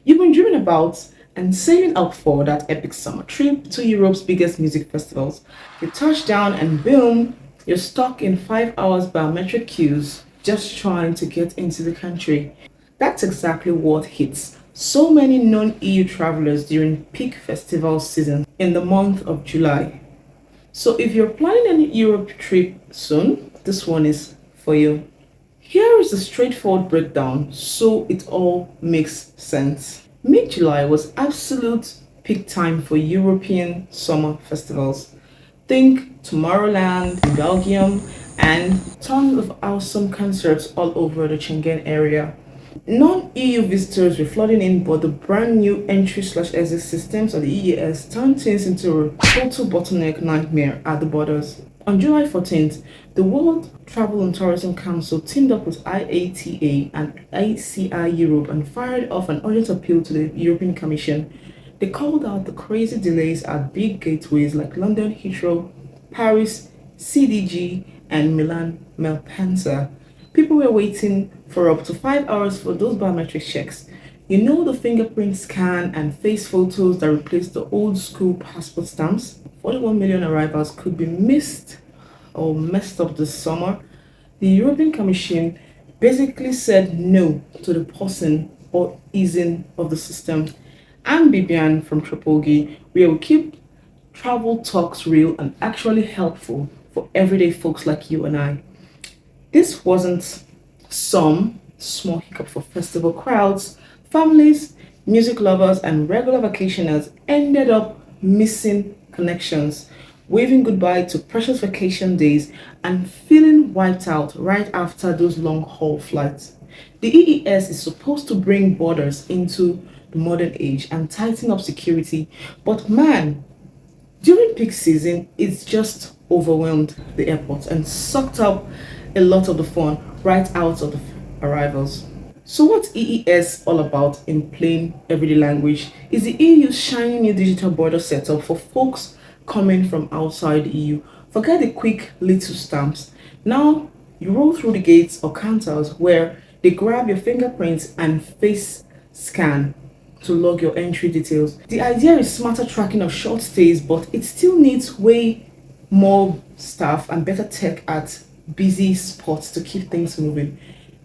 You've been dreaming about and saving up for that epic summer trip to Europe's biggest music festivals. You touch down and boom, you're stuck in 5 hours biometric queues just trying to get into the country. That's exactly what hits so many non-EU travelers during peak festival season in the month of July. So if you're planning an Europe trip soon, this one is for you. Here is a straightforward breakdown so it all makes sense. Mid July was absolute peak time for European summer festivals. Think Tomorrowland in Belgium and tons of awesome concerts all over the Schengen area. Non-EU visitors were flooding in, but the brand new entry/exit systems of the EES turned things into a total bottleneck nightmare at the borders. On July 14th, the World Travel and Tourism Council teamed up with IATA and ACI Europe and fired off an urgent appeal to the European Commission. They called out the crazy delays at big gateways like London Heathrow, Paris CDG, and Milan Malpensa. People were waiting for up to 5 hours for those biometric checks. You know, the fingerprint scan and face photos that replaced the old school passport stamps? 41 million arrivals could be missed or messed up this summer. The European Commission basically said no to the pausing or easing of the system. I'm Bibian from Tropolgee, where we keep travel talks real and actually helpful for everyday folks like you and I. This wasn't some small hiccup for festival crowds. Families, music lovers, and regular vacationers ended up missing connections, waving goodbye to precious vacation days, and feeling wiped out right after those long haul flights. The EES is supposed to bring borders into the modern age and tighten up security, but man, during peak season, it's just overwhelmed the airport and sucked up a lot of the fun right out of the arrivals. So what's EES all about in plain everyday language? Is the EU's shiny new digital border setup for folks coming from outside the EU. Forget the quick little stamps. Now you roll through the gates or counters where they grab your fingerprints and face scan to log your entry details. The idea is smarter tracking of short stays, but it still needs way more staff and better tech at busy spots to keep things moving.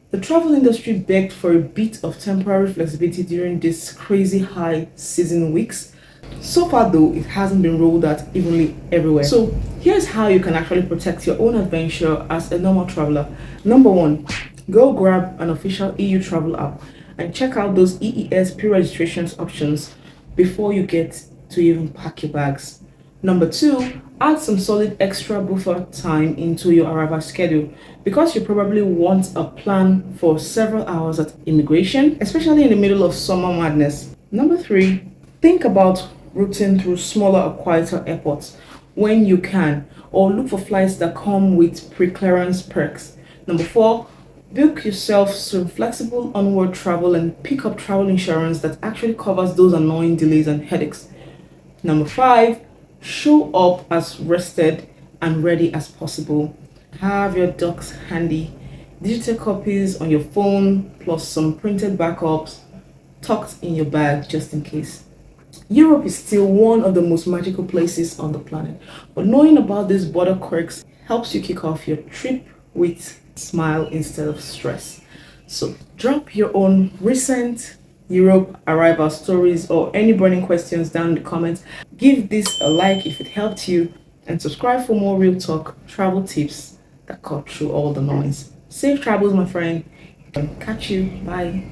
The travel industry begged for a bit of temporary flexibility during these crazy high season weeks. So far, though, it hasn't been rolled out evenly everywhere. So, here's how you can actually protect your own adventure as a normal traveler. Number one, go grab an official EU travel app and check out those EES pre registrations options before you get to even pack your bags. Number two, add some solid extra buffer time into your arrival schedule because you probably want a plan for several hours at immigration, especially in the middle of summer madness. Number three, think about routing through smaller or quieter airports when you can, or look for flights that come with pre-clearance perks. Number four, book yourself some flexible onward travel and pick up travel insurance that actually covers those annoying delays and headaches. Number five, show up as rested and ready as possible. Have your docs handy, digital copies on your phone, plus some printed backups tucked in your bag just in case. Europe is still one of the most magical places on the planet, but knowing about these border quirks helps you kick off your trip with a smile instead of stress. So drop your own recent Europe arrival stories or any burning questions down in the comments. Give this a like if it helped you and subscribe for more real talk travel tips that cut through all the noise. Safe travels, my friend. Catch you. Bye.